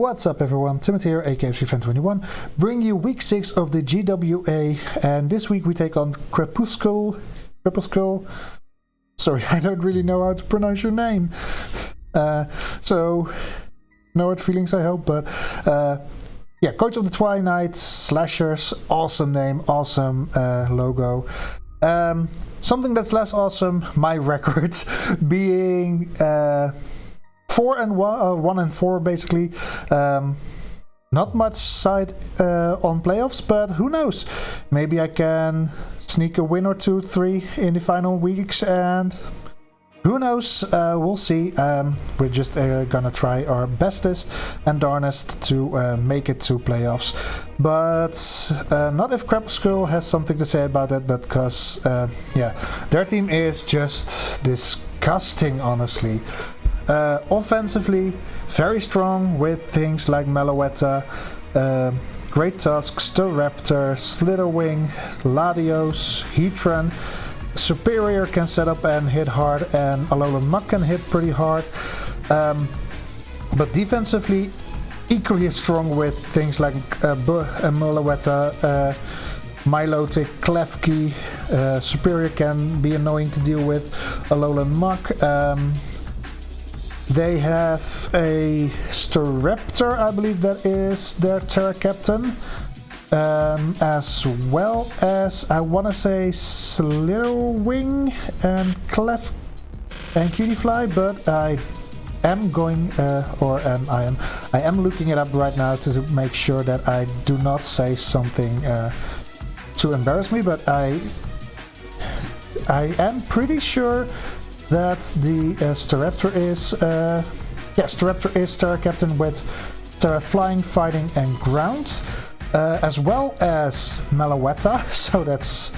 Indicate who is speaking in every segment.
Speaker 1: What's up everyone, Timothy here, aka Fan21, bring you week 6 of the GWA, and this week we take on Crepuscule. Sorry, I don't really know how to pronounce your name. So, no hard feelings I hope, but yeah, coach of the Twi-Night, Slashers, awesome name, awesome logo. Something that's less awesome, my record, being 1-4 basically. Not much side on playoffs, but who knows? Maybe I can sneak a win or 2-3 in the final weeks, and who knows? We'll see. We're just gonna try our bestest and darnest to make it to playoffs. But not if Crepuscule has something to say about that, because yeah, their team is just disgusting, honestly. Offensively, very strong with things like Meloetta, Great Tusk, Staraptor, Slitherwing, Latios, Heatran. Superior can set up and hit hard, and Alolan Muk can hit pretty hard. But defensively, equally as strong with things like Meloetta, Milotic, Klefki. Superior can be annoying to deal with. Alolan Muk. They have a Staraptor, I believe that is their Terra Captain, as well as, I want to say, Slitherwing and Cutiefly, but I am going, I am looking it up right now to make sure that I do not say something to embarrass me, but I am pretty sure that the Staraptor is Terra Captain with Terra Flying, Fighting and Ground, as well as Meloetta, so that's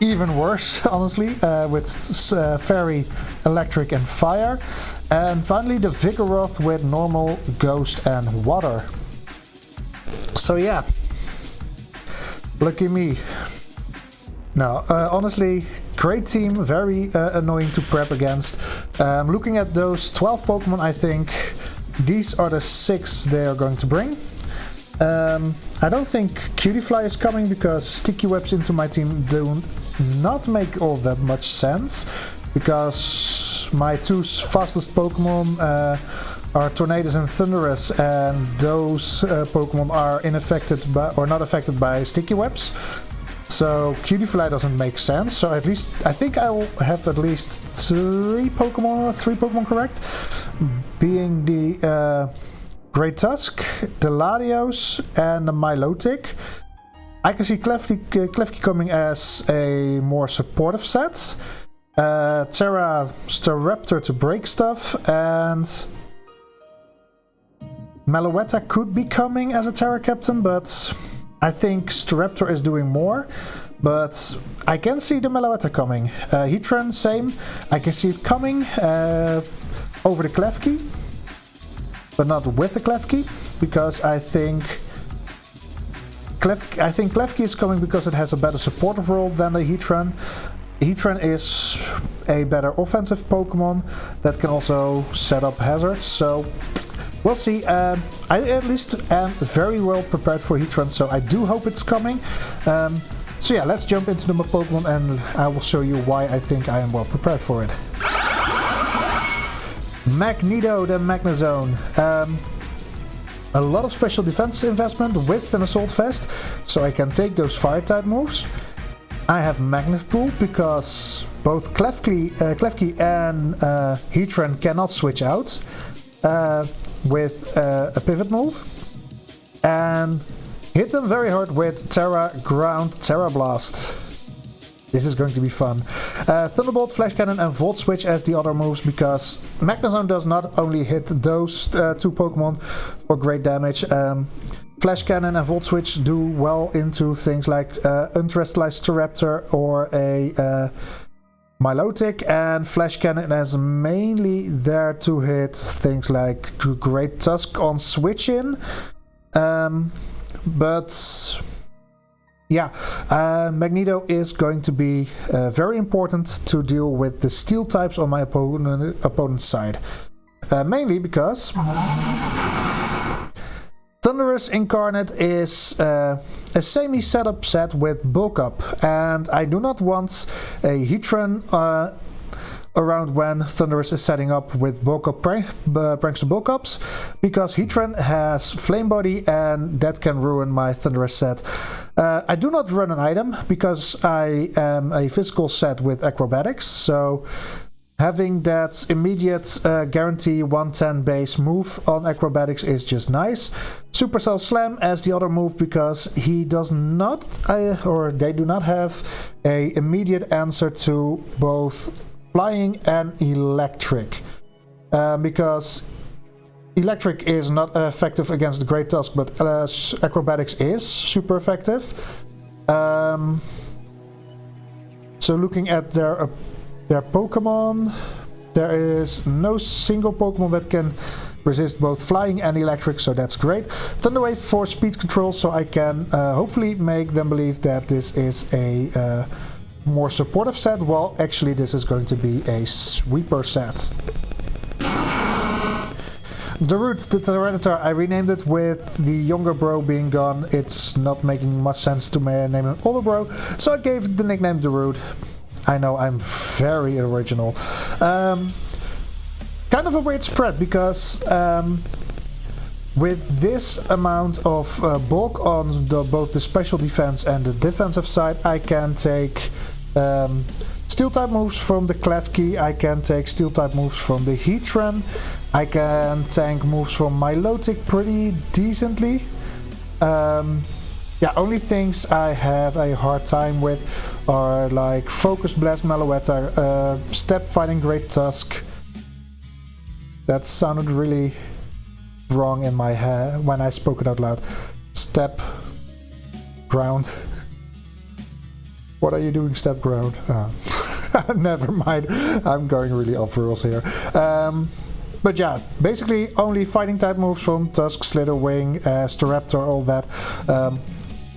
Speaker 1: even worse, honestly, with Fairy, Electric and Fire. And finally the Vigoroth with Normal, Ghost and Water. So yeah, look at me. No, honestly, great team, very annoying to prep against. Looking at those 12 Pokemon, I think these are the 6 they are going to bring. I don't think Cutiefly is coming because sticky webs into my team do not make all that much sense, because my 2 fastest Pokemon are Tornadus and Thundurus, and those Pokemon are unaffected by, or not affected by sticky webs. So Cutiefly doesn't make sense. So at least I think I will have at least 3 Pokemon correct, being the Great Tusk, the Latios, and the Milotic. I can see Klefki coming as a more supportive set. Terra Staraptor to break stuff, and Meloetta could be coming as a Terra Captain, but I think Staraptor is doing more, but I can see the Meloetta coming. Heatran, same. I can see it coming over the Klefki, but not with the Klefki, because I think Klefki is coming because it has a better supportive role than the Heatran. Heatran is a better offensive Pokemon that can also set up hazards, so we'll see. I at least am very well prepared for Heatran, so I do hope it's coming. So yeah, let's jump into the Pokemon and I will show you why I think I am well prepared for it. Magneto, the Magnezone. A lot of special defense investment with an Assault Vest, so I can take those Fire-type moves. I have Magnet Pool because both Klefki and Heatran cannot switch out with a pivot move, and hit them very hard with Terra Ground, Terra Blast. This is going to be fun. Thunderbolt, Flash Cannon and Volt Switch as the other moves, because Magnezone does not only hit those 2 Pokemon for great damage. Flash Cannon and Volt Switch do well into things like Unterrestrialized Staraptor or a Milotic, and Flash Cannon is mainly there to hit things like Great Tusk on switch in. But yeah, Magneto is going to be very important to deal with the Steel types on my opponent's side. Mainly because Thunderous Incarnate is a semi-setup set with bulk up, and I do not want a Heatran around when Thunderous is setting up with bulk up prankster bulk ups, because Heatran has Flame Body and that can ruin my Thunderous set. I do not run an item because I am a physical set with acrobatics, so having that immediate guarantee 110 base move on acrobatics is just nice. Supercell Slam as the other move because he does not, or they do not have a immediate answer to both flying and electric, because electric is not effective against the Great Tusk, but acrobatics is super effective. So looking at their Pokemon, there is no single Pokemon that can resist both flying and electric, so that's great. Thunderwave for speed control, so I can hopefully make them believe that this is a more supportive set. Well, actually this is going to be a sweeper set. Darude, the Tyranitar, I renamed it with the younger bro being gone. It's not making much sense to name an older bro, so I gave it the nickname Darude. I know, I'm very original. Kind of a weird spread because with this amount of bulk on both the special defense and the defensive side, I can take steel type moves from the Klefki, I can take steel type moves from the Heatran, I can tank moves from Milotic pretty decently. Yeah, only things I have a hard time with are like Focus Blast Meloetta, Step Fighting Great Tusk. That sounded really wrong in my head when I spoke it out loud. Step Ground. What are you doing, Step Ground? Never mind, I'm going really off rules here. But yeah, basically only fighting type moves from Tusk, Slitherwing, Staraptor, all that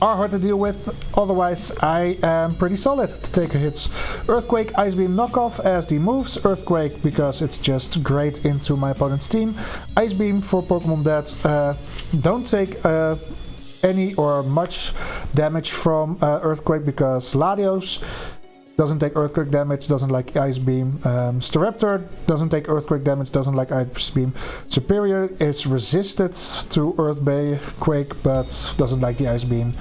Speaker 1: are hard to deal with. Otherwise, I am pretty solid to take hits. Earthquake, Ice Beam knockoff as the moves. Earthquake because it's just great into my opponent's team. Ice Beam for Pokemon that don't take any or much damage from Earthquake, because Latios doesn't take Earthquake damage, doesn't like Ice Beam. Staraptor doesn't take Earthquake damage, doesn't like Ice Beam. Superior is resisted to Earthquake, but doesn't like the Ice Beam.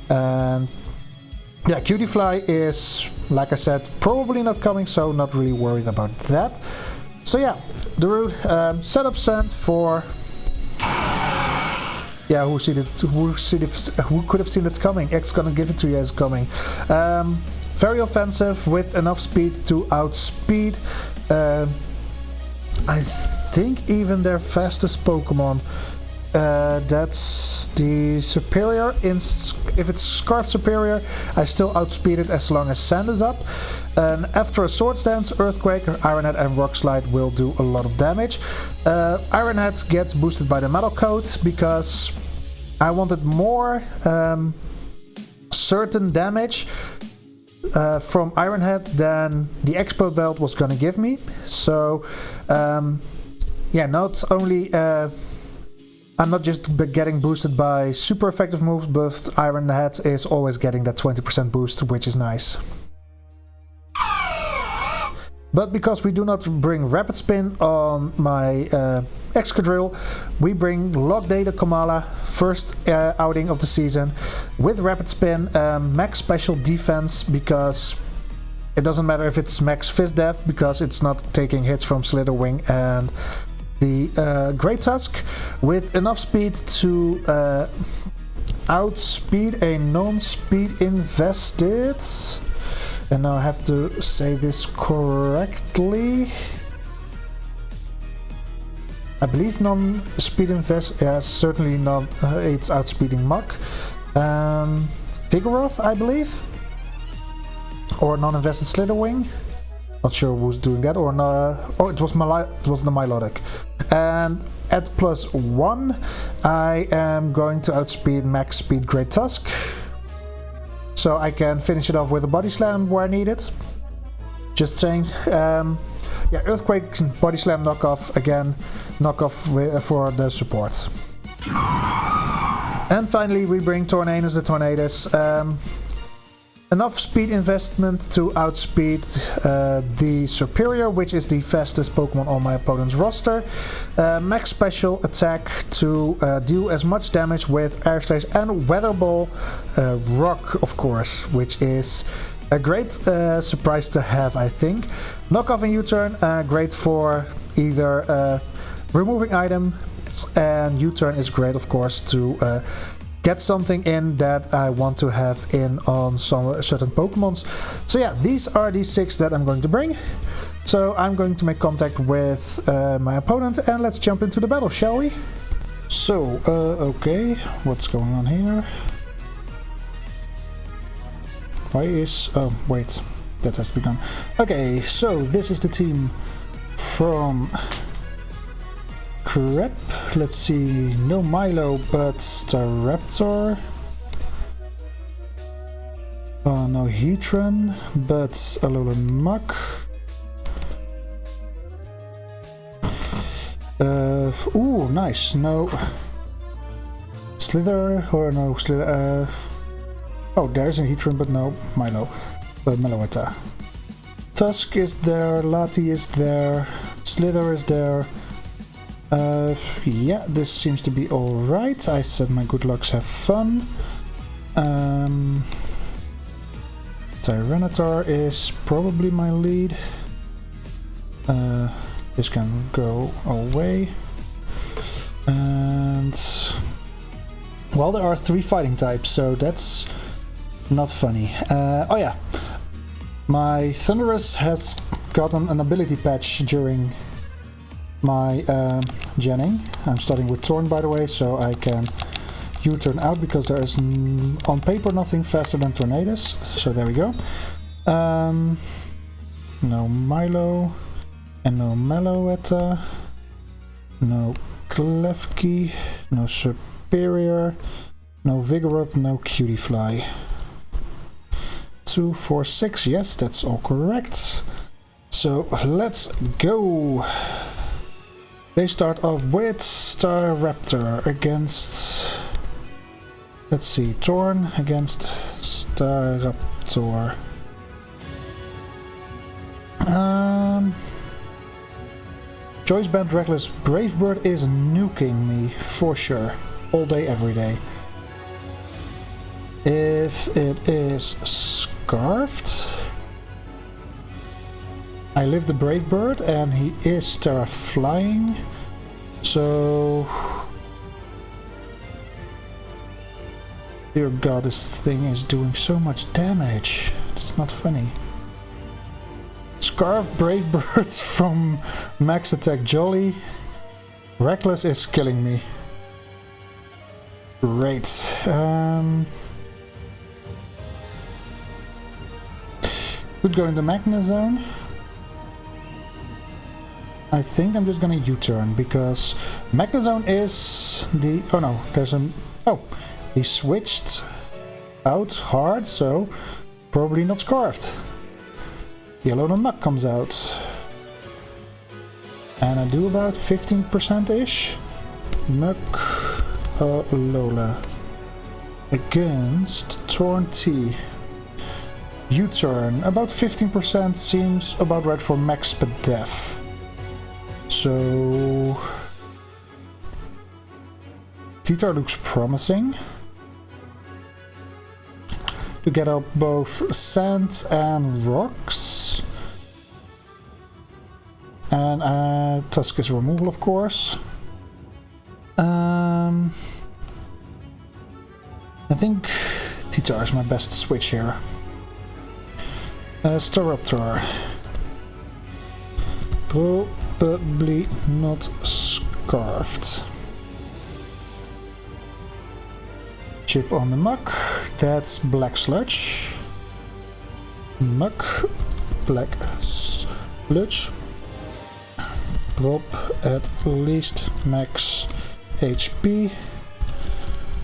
Speaker 1: And yeah, Cutiefly is, like I said, probably not coming, so not really worried about that. So yeah, Darude, setup sent for... Yeah, who could have seen it coming? X gonna give it to you as coming. Very offensive with enough speed to outspeed. I think even their fastest Pokemon. That's the Superior. If it's Scarf Superior, I still outspeed it as long as Sand is up. And after a Swords Dance, Earthquake, Iron Head and Rock Slide will do a lot of damage. Iron Head gets boosted by the Metal Coat because I wanted more certain damage from Iron Head than the Explode Belt was gonna give me. So yeah, not only I'm not just getting boosted by super effective moves, but Iron Head is always getting that 20% boost, which is nice. But because we do not bring Rapid Spin on my Excadrill, we bring Log Data Komala, first outing of the season, with Rapid Spin, max special defense, because it doesn't matter if it's max Fist Def, because it's not taking hits from Slitherwing and the Great Tusk, with enough speed to outspeed a non-speed invested. And now I have to say this correctly. I believe non-speed invest, yeah, certainly not. It's outspeeding Mach. Vigoroth, I believe, or non-invested Slitherwing. Not sure who's doing that, or no. Oh, it was the Milotic. And at +1, I am going to outspeed max speed Great Tusk. So I can finish it off with a Body Slam where I need it. Just saying. Yeah, Earthquake, Body Slam knockoff again. Knockoff for the support. And finally we bring Tornadus the Tornadus. Enough speed investment to outspeed the Superior, which is the fastest Pokemon on my opponent's roster. Max special attack to deal as much damage with Air Slash and Weather Ball. Rock, of course, which is a great surprise to have, I think. Knock off and U-turn, great for either removing items, and U-turn is great, of course, to get something in that I want to have in on some certain Pokemons. So yeah, these are the 6 that I'm going to bring. So I'm going to make contact with my opponent and let's jump into the battle, shall we? So, okay, what's going on here? Why is... oh, wait, that has to be gone. Okay, so this is the team from... Crep. Let's see, no Milo, but Staraptor. No Heatran, but Alolan Muck. Ooh, nice. No Slither, or no Slither. Oh, there's a Heatran, but no Milo. But Meloetta. Tusk is there, Lati is there, Slither is there. Yeah, this seems to be alright. I said my good lucks, have fun. Tyranitar is probably my lead. This can go away. And... well, there are 3 fighting types, so that's not funny. Oh yeah, my Thundurus has gotten an ability patch during my Jenning. I'm starting with Thorn, by the way, so I can U-turn out because there is on paper nothing faster than Tornadus. So there we go. No Milo and no Meloetta, no Klefki, no Superior, no Vigoroth, no Cutiefly. 2, 4, 6, yes, that's all correct. So let's go. They start off with Staraptor against, let's see, Torn against Staraptor. Choice Band Reckless Brave Bird is nuking me for sure, all day, every day. If it is Scarfed, I live the Brave Bird and he is Terra Flying, so... dear god, this thing is doing so much damage. It's not funny. Scarf Brave Birds from Max Attack Jolly. Reckless is killing me. Great. Could go in the Magna Zone. I think I'm just gonna U-turn because Magna Zone is the... oh no, there's a... oh, he switched out hard, so probably not Scarfed. The Alolan Muck comes out. And I do about 15%-ish. Muck Alola against Torn T. U-turn. About 15% seems about right for max Spadef. So... Titar looks promising. To get up both sand and rocks. And Tusk is removal, of course. I think Titar is my best switch here. Staraptor. Probably not Scarfed. Chip on the Muck. That's Black Sludge. Muck. Black Sludge. Drop at least max HP.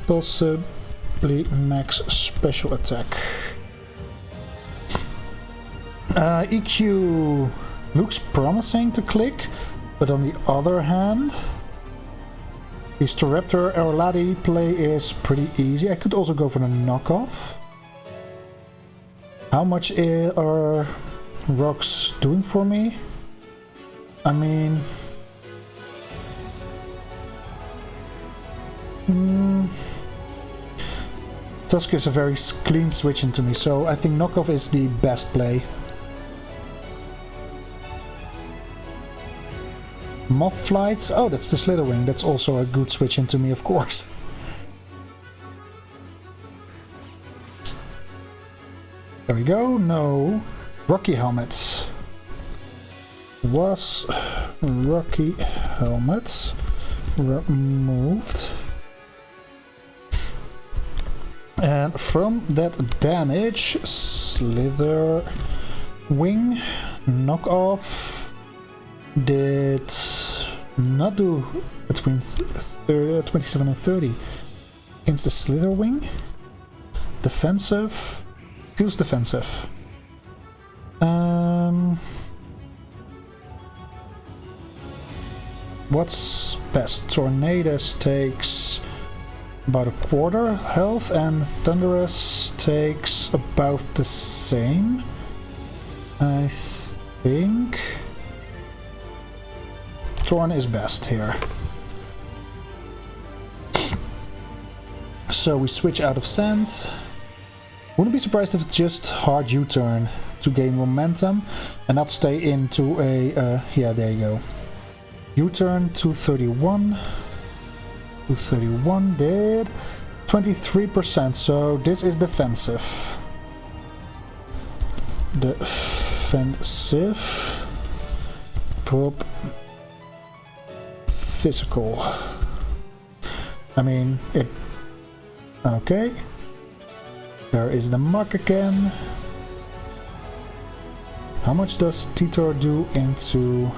Speaker 1: Possibly max special attack. EQ looks promising to click, but on the other hand, The Staraptor Aureladi play is pretty easy. I could also go for the knockoff. How much are rocks doing for me? I mean... Tusk is a very clean switch into me, so I think knockoff is the best play. Moth flights, oh that's the Slitherwing, that's also a good switch into me of course. There we go, no. Rocky helmets. Was Rocky helmets removed? And from that damage, Slither Wing knockoff did not do between 27 and 30 against the Slither Wing. Defensive, feels defensive. What's best? Tornadus takes about a quarter health and Thunderous takes about the same. I think Torn is best here. So we switch out of sand. Wouldn't be surprised if it's just hard U-turn to gain momentum and not stay into a yeah, there you go. U-turn 231. 231 did 23%, so this is defensive. Defensive. Prop. Physical. I mean, it... Okay. There is the Muk again. How much does Titor do into...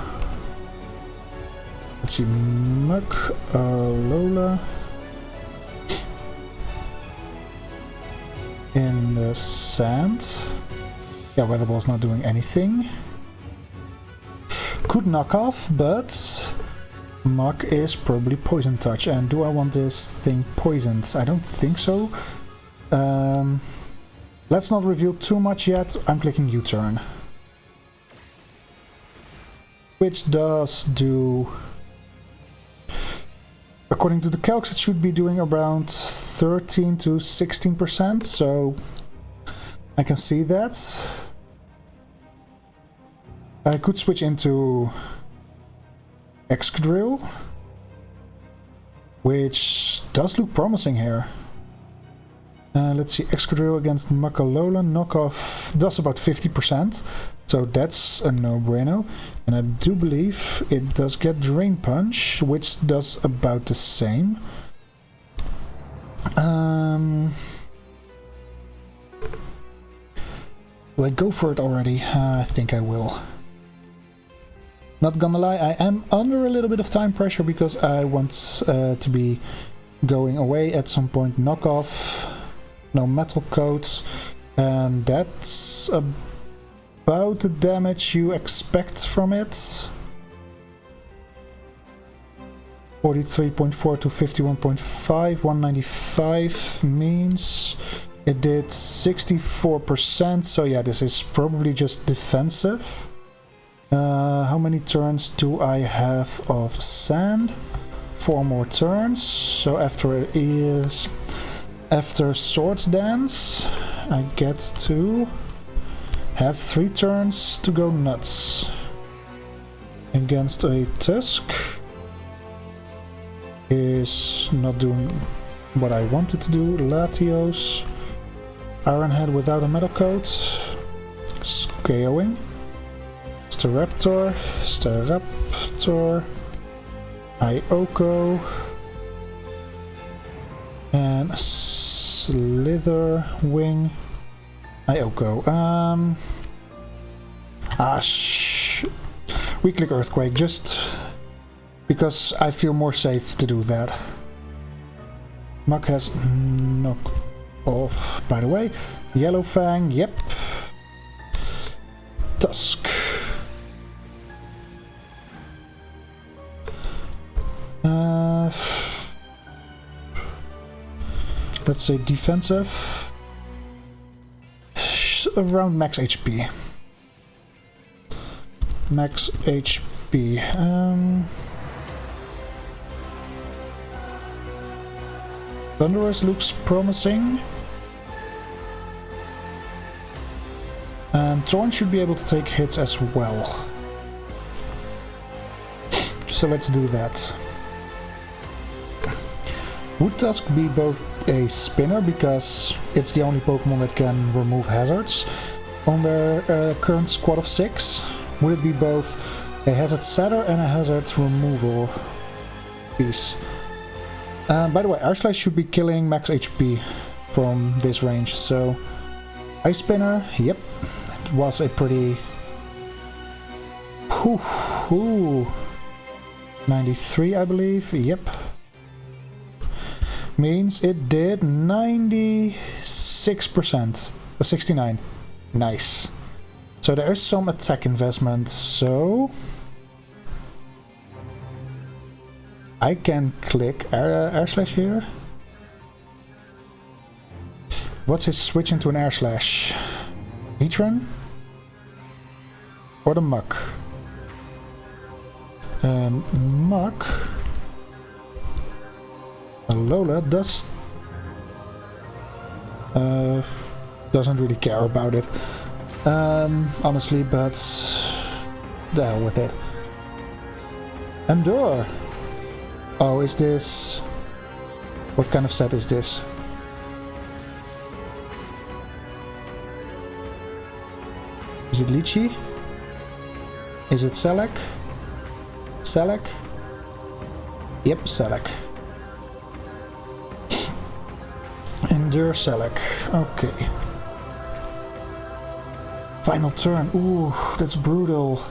Speaker 1: Let's see, Muk, Lola. In the sand. Yeah, Weather Ball's not doing anything. Could knock off, but Muk is probably Poison Touch. And do I want this thing poisoned? I don't think so. Let's not reveal too much yet. I'm clicking U-turn. Which does do... According to the calcs, it should be doing around 13 to 16%, so I can see that. I could switch into Excadrill, which does look promising here. Let's see, Excadrill against Makalola, knockoff does about 50%, so that's a no-brainer. And I do believe it does get Drain Punch, which does about the same. Do I go for it already? I think I will. Not gonna lie, I am under a little bit of time pressure because I want to be going away at some point. Knockoff. No metal coats, and that's about the damage you expect from it. 43.4 to 51.5, 195 means it did 64%, so yeah, this is probably just defensive. How many turns do I have of sand? 4 more turns, so after it is... After Swords Dance, I get to have 3 turns to go nuts. Against a Tusk is not doing what I wanted to do. Latios, Ironhead without a metal coat, Scaling, Staraptor, Ioko, and Slither Wing. Ioko. We click Earthquake just because I feel more safe to do that. Muk has knock off, by the way. Yellow Fang, yep. Tusk. let's say defensive. Around max HP. Max HP. Thunderous looks promising. And Thorn should be able to take hits as well. So let's do that. Would Tusk be both a spinner because it's the only Pokemon that can remove hazards on their current squad of 6? Would it be both a hazard setter and a hazard removal piece? By the way, Air Slash should be killing max HP from this range, so Ice Spinner, yep, it was a pretty... 93 I believe, yep. Means it did 96%, 69, nice. So there is some attack investment, so... I can click Air Slash here. What's his switch into an Air Slash? Heatran? Or the Muck? Muck. Lola doesn't really care about it, honestly, but the hell with it. Endure. Oh, is this... What kind of set is this? Is it Lychee? Is it Selec? Selec? Yep, Selec. Endure Selec. Okay. Final turn. Ooh, that's brutal.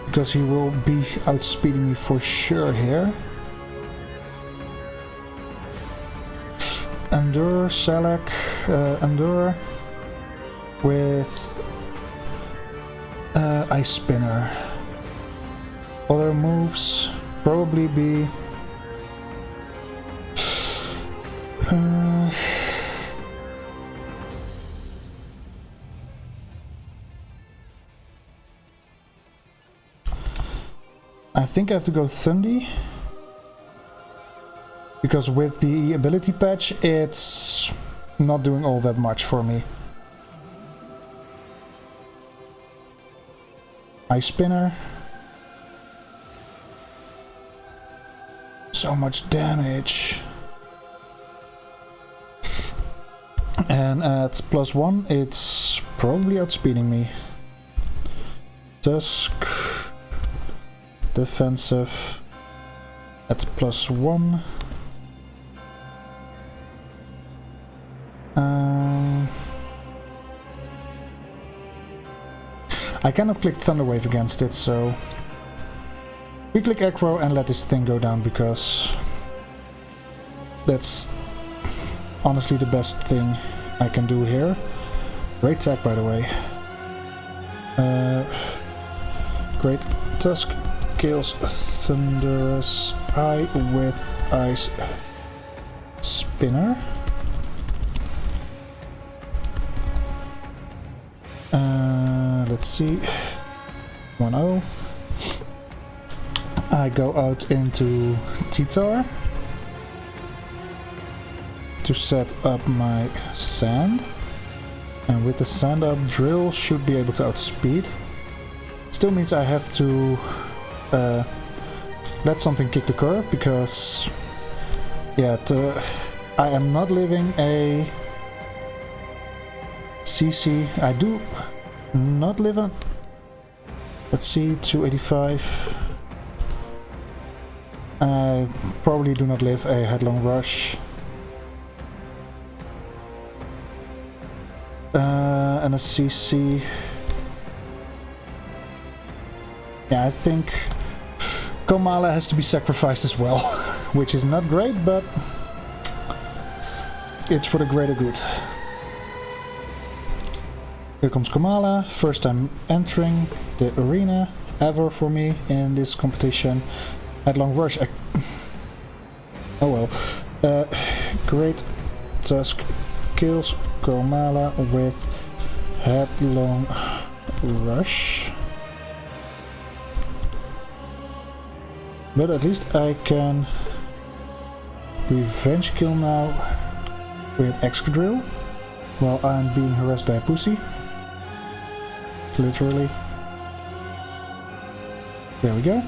Speaker 1: Because he will be outspeeding me for sure here. Endure, Selec, Endure with Ice Spinner. Other moves probably be I think I have to go Thundy, because with the ability patch it's not doing all that much for me. Ice Spinner. So much damage. And at +1 it's probably outspeeding me. Tusk. Defensive at +1. I cannot click Thunder Wave against it, so we click Aggro and let this thing go down, because that's honestly the best thing I can do here. Great attack, by the way. Great Tusk kills Thunderous Eye with Ice Spinner. Let's see. 1-0. I go out into T-Tar to set up my Sand. And with the Sand up, Drill should be able to outspeed. Still means I have to let something kick the curve, because yeah, I am not living a CC. I do not live a, let's see, 285. I probably do not live a Headlong Rush. And a CC. Yeah, I think Komala has to be sacrificed as well, which is not great, but it's for the greater good. Here comes Kamala, first time entering the arena ever for me in this competition. Headlong Rush. Oh well. Great Tusk kills Kamala with Headlong Rush. But at least I can revenge kill now with Excadrill while I'm being harassed by a pussy. Literally. There we go.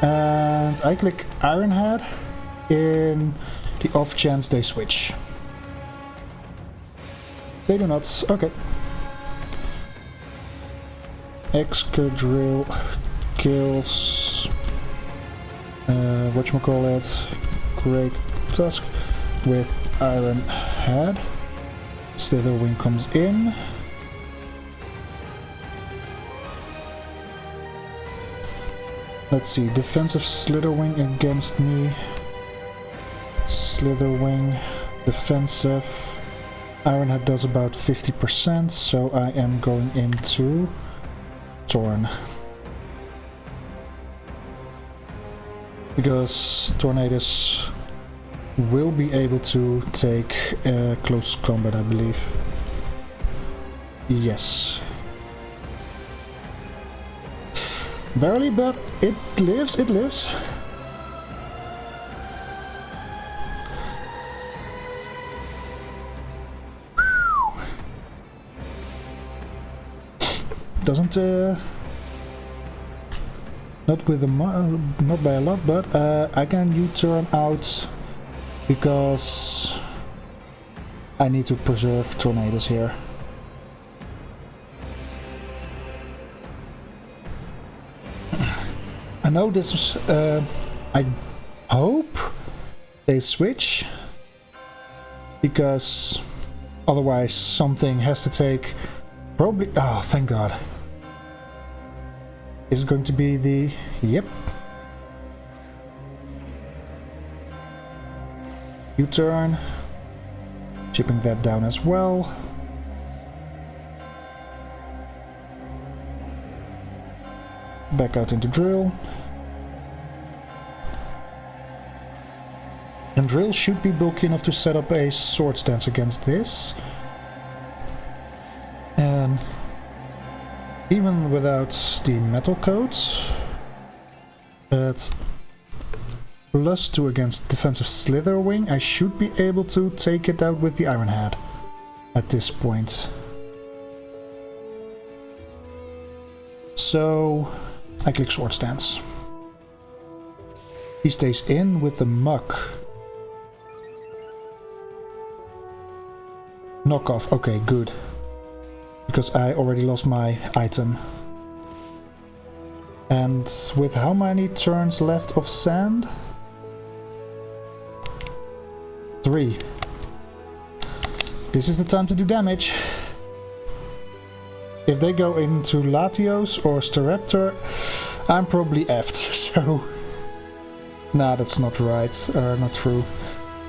Speaker 1: And I click Iron Head in the off chance they switch. They do not. Okay. Excadrill kills whatchamacallit, Great Tusk with Iron Head. Slitherwing comes in. Let's see, defensive Slitherwing against me. Slitherwing, defensive. Iron Head does about 50%, so I am going into Torn. Because Tornadus will be able to take close combat, I believe. Yes. Barely, but it lives, it lives. Doesn't not with the not by a lot, but I can U-turn out because I need to preserve Tornadus here. I know this I hope they switch, because otherwise something has to take probably... Oh, thank God. Is it going to be the... Yep. U-turn. Chipping that down as well. Back out into Drill. And Drill should be bulky enough to set up a Sword Stance against this. And even without the metal coats, at +2 against defensive Slitherwing, I should be able to take it out with the Iron Head at this point. So I click Sword Stance. He stays in with the Muck. Knockoff, okay, good. Because I already lost my item. And with how many turns left of Sand? 3. This is the time to do damage. If they go into Latios or Staraptor, I'm probably effed, so... Nah, that's not right, not true.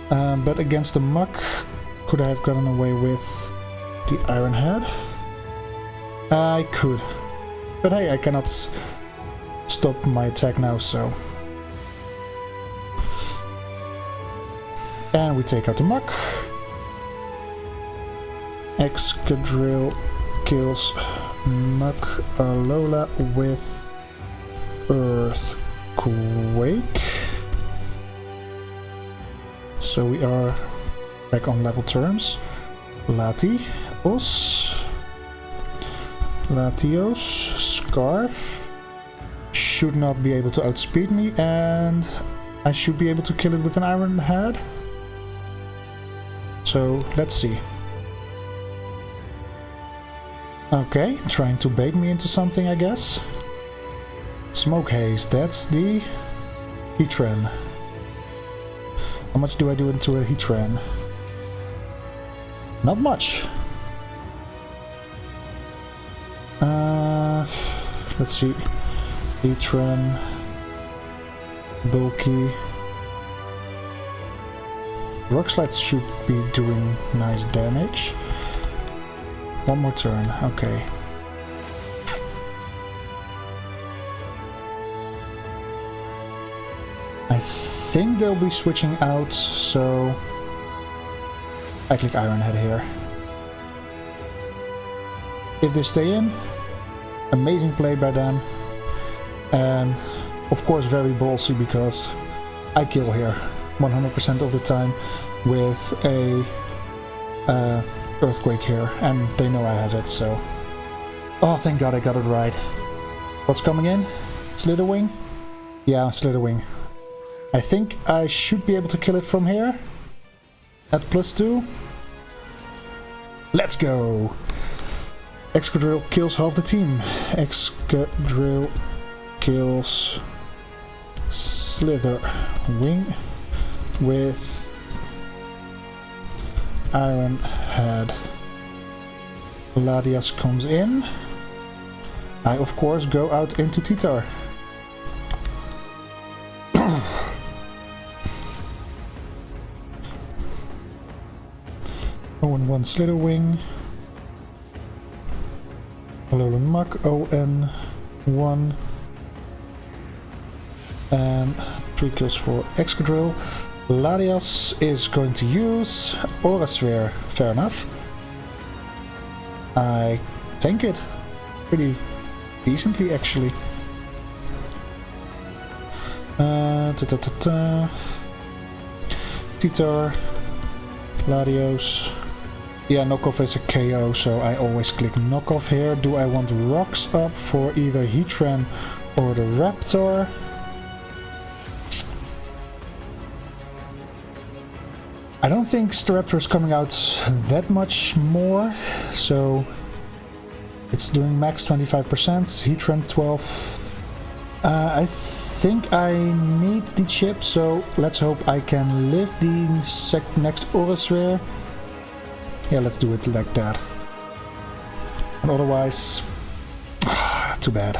Speaker 1: But against the Muck, could I have gotten away with the Iron Head? I could. But hey, I cannot stop my attack now, so... And we take out the Muck. Excadrill kills Muck Alola with Earthquake. So we are back on level terms. Latios, Scarf should not be able to outspeed me, and I should be able to kill it with an Iron Head. So let's see. Okay, trying to bait me into something, I guess. Smoke Haze, that's the Heatran. How much do I do into a Heatran? Not much. Let's see. Heatran, bulky. Rock Slide should be doing nice damage. one more turn, okay. I think they'll be switching out, so I click Ironhead here. If they stay in, amazing play by them, and of course very ballsy because I kill here 100% of the time with a Earthquake here, and they know I have it, so... Oh, thank god I got it right. What's coming in? Slitherwing? Yeah, Slitherwing. I think I should be able to kill it from here. At +2. Let's go! Excadrill kills half the team. Excadrill kills Slitherwing with Ironhead. Latias comes in. I of course go out into Titar. 0-1 Slitherwing. Alolan Muck 0-1. And 3 kills for Excadrill. Latias is going to use Aura Sphere. Fair enough. I tank it pretty decently actually. Titar, Latios. Yeah, knockoff is a KO, so I always click knockoff here. Do I want rocks up for either Heatran or the Raptor? I don't think Staraptor is coming out that much more, so it's doing max 25%, Heatran 12. I think I need the chip, so let's hope I can live the next Aura Sphere. Yeah, let's do it like that. And otherwise, too bad.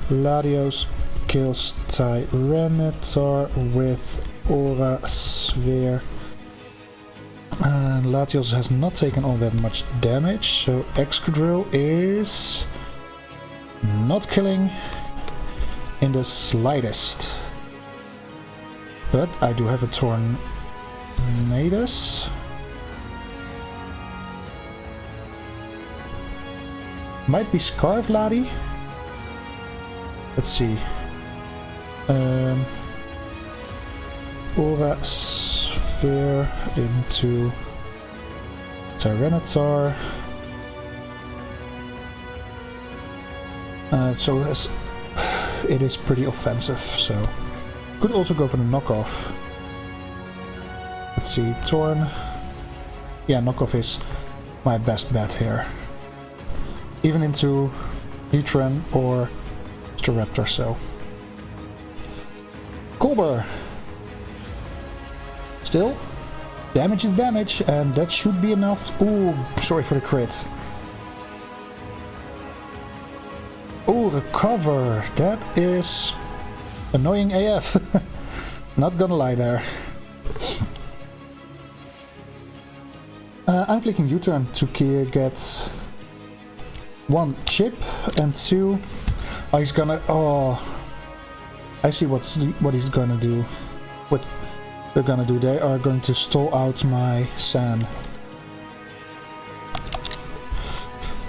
Speaker 1: Latios kills Tyranitar with Aura Sphere. And Latios has not taken all that much damage, so Excadrill is not killing in the slightest. But I do have a Tornadus. Might be Scarf Lati. Let's see. Aura Sphere into Tyranitar. So it is pretty offensive, so could also go for the knockoff. Let's see, Torn. Yeah, knockoff is my best bet here. Even into Heatran or Staraptor, so. Colbur! Still, damage is damage, and that should be enough. Ooh, sorry for the crit. Ooh, recover. That is annoying AF. Not gonna lie there. I'm clicking U-turn to get 1 chip and 2. Oh, he's gonna. Oh, I see what he's gonna do. What they're gonna do? They are going to stall out my Sand.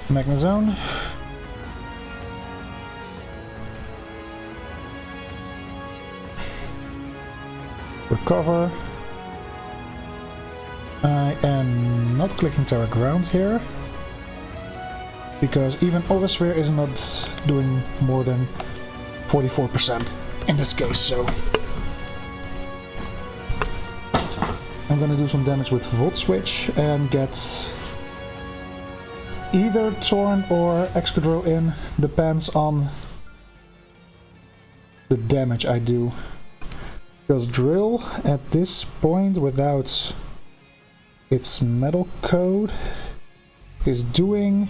Speaker 1: Magnezone. Recover. I am not clicking Terra Ground here, because even Aura Sphere is not doing more than 44% in this case, so I'm gonna do some damage with Volt Switch and get either Torn or Excadrill in, depends on the damage I do. Because Drill at this point, without its metal code, is doing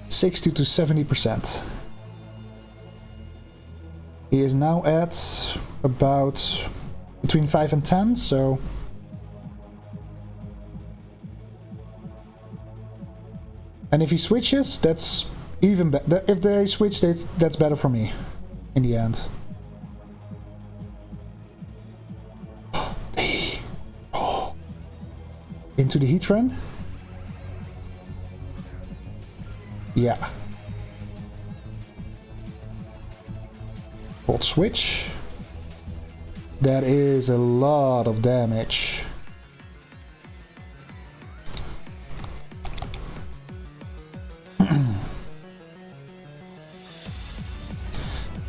Speaker 1: 60 to 70%. He is now at about between 5 and 10, so And if he switches, that's even better. If they switch, that's better for me in the end. Into the Heatran? Yeah. Volt switch. That is a lot of damage.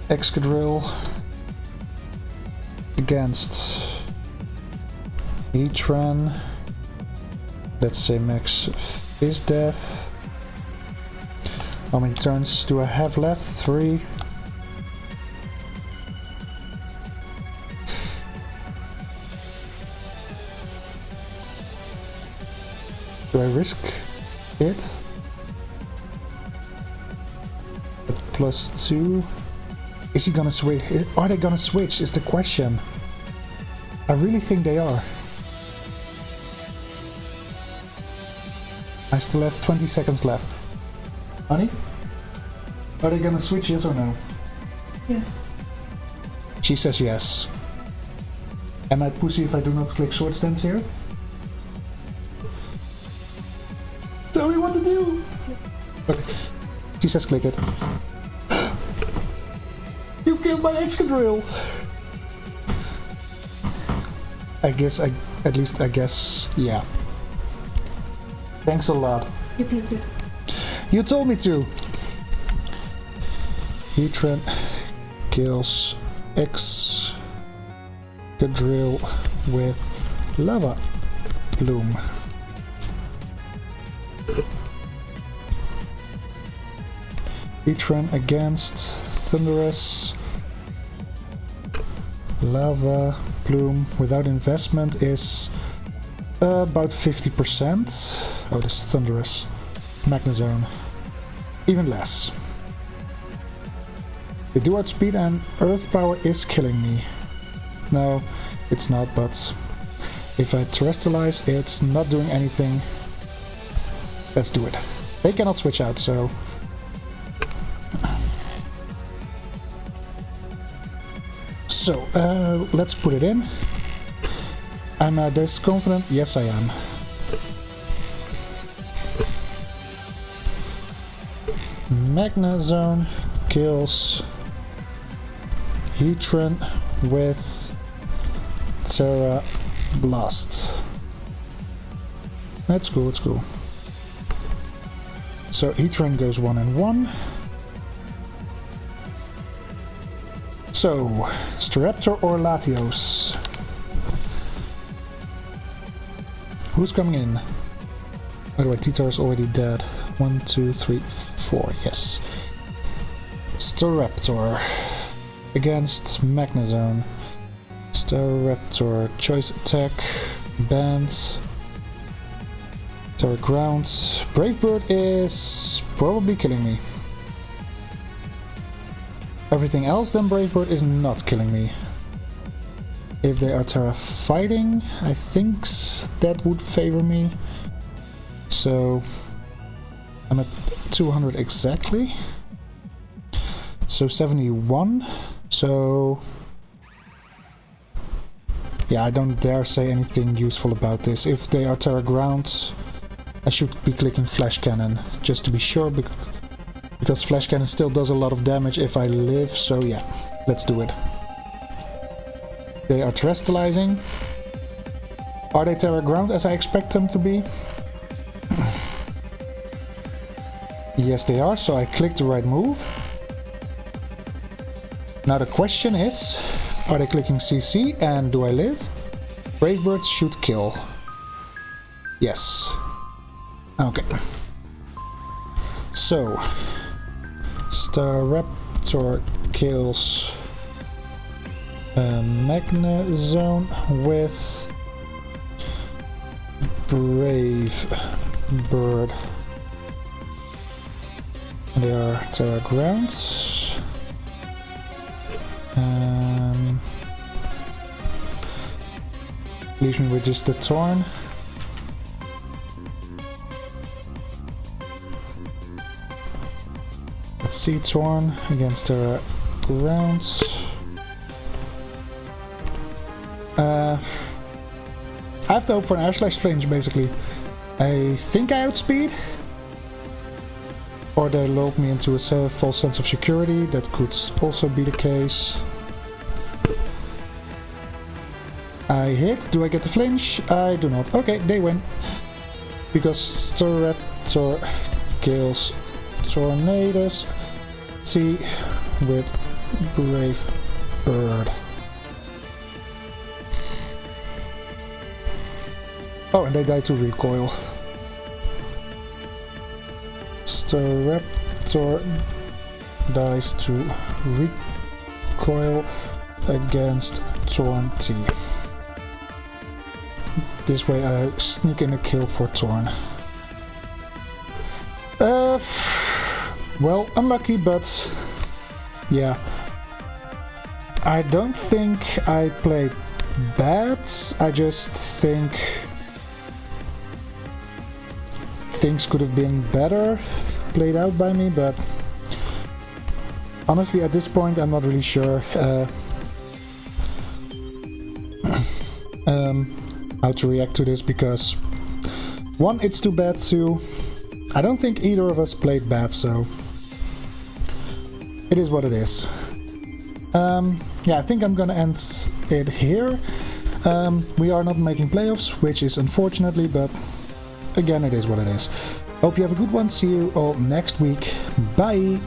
Speaker 1: Excadrill against Heatran. Let's say max is death. How many turns do I have left? 3. Do I risk it? At +2. Is he gonna switch? Are they gonna switch is the question. I really think they are. I still have 20 seconds left. Honey? Are they gonna switch, yes or no?
Speaker 2: Yes.
Speaker 1: She says yes. Am I pussy if I do not click Sword Stance here? Tell me what to do! Okay. She says click it. You killed my Excadrill! I guess, I guess, yeah. Thanks a lot.
Speaker 2: You clicked it.
Speaker 1: You told me to! Heatran kills Excadrill with Lava Bloom. Heatran against Thunderous. Lava Bloom without investment is about 50%. Oh, this is Thunderous. Magnezone. Even less. The dual speed and earth power is killing me. No, it's not, but if I terrestrialize, it's not doing anything. Let's do it. They cannot switch out, so... So, let's put it in. Am I this confident? Yes, I am. Magnezone kills Heatran with Terra Blast. That's cool, that's cool. So Heatran goes 1 and 1. So, Staraptor or Latios? Who's coming in? By the way, Titar is already dead. 1, 2, 3, 4, yes. Staraptor against Magnezone. Staraptor, choice attack, band, Terra Ground. Brave Bird is probably killing me. Everything else than Brave Bird is not killing me. If they are Terra fighting, I think that would favor me. So I'm at 200 exactly. So 71. So yeah, I don't dare say anything useful about this. If they are Terra Ground, I should be clicking Flash Cannon just to be sure, because Flash Cannon still does a lot of damage if I live. So yeah, let's do it. They are terrestrializing. Are they Terra Ground as I expect them to be? Yes, they are, so I clicked the right move. Now the question is, are they clicking CC and do I live? Brave Birds should kill. Yes. Okay. So, Staraptor kills Magnezone with Brave Bird. They are Terra Grounds. Leaves me with just the Torn. Let's see, Torn against her rounds. I have to hope for an air slash flinch, basically. I think I outspeed. Or they lulled me into a false sense of security. That could also be the case. I hit. Do I get the flinch? I do not. Okay, they win. Because Staraptor kills Tornadus T with Brave Bird. Oh, and they die to recoil. Staraptor dies to recoil against Torn T. This way I sneak in a kill for Torn. Well, unlucky, but yeah. I don't think I played bad. I just think things could have been better played out by me, but honestly at this point I'm not really sure how to react to this, because one, it's too bad, two, I don't think either of us played bad, so it is what it is. Yeah, I think I'm gonna end it here. We are not making playoffs, which is unfortunately, but again, it is what it is. Hope you have a good one. See you all next week. Bye!